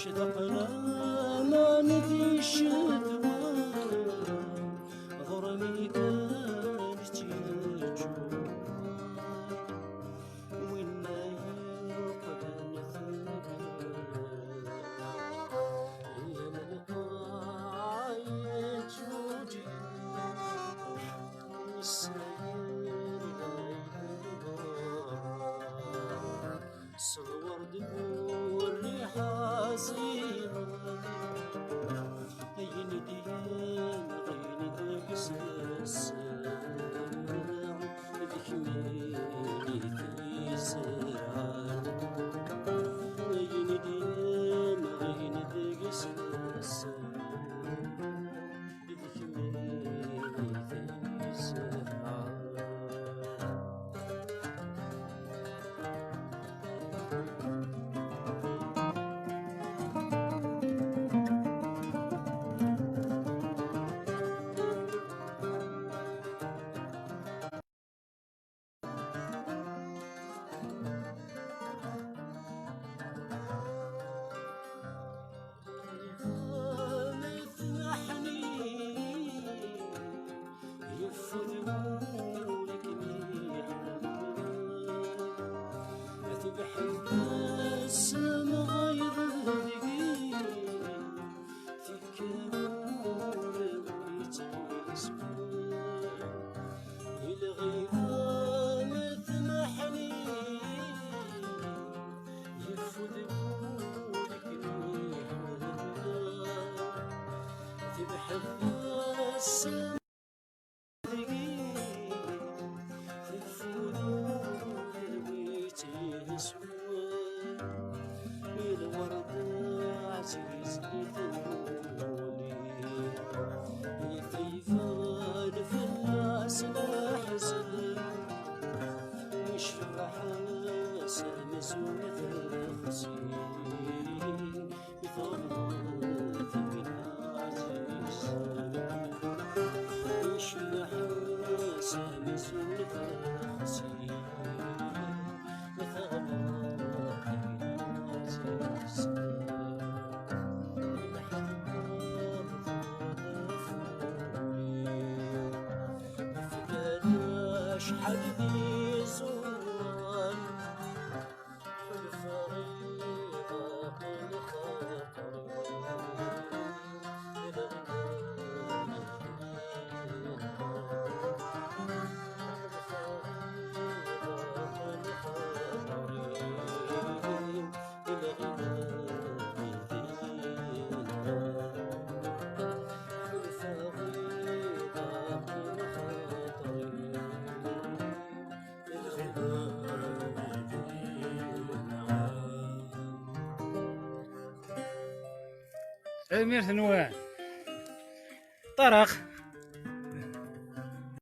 شدقنا ما ندي شدوا غرامي كانت يجو وإنا يقبل نثبت يا ملقا يجوجي والسير صور دبور حزينة يندين غين دقس السرع ذيك ميلي تيسرع يندين غين دقس السرع ذيك ميلي تيسرع بحب السما غير الدقيق تكرر ويتسكر الغيثان تمحني يفوت بولك ريحنا تبحب السما الورد عزيز يثولي يطيفان في الناس حزن يشرح سمسون الخسين يثبت من عزيز يشرح سمسون الخسين شحال ذي زوال الفريقة أمير ثنوان طرق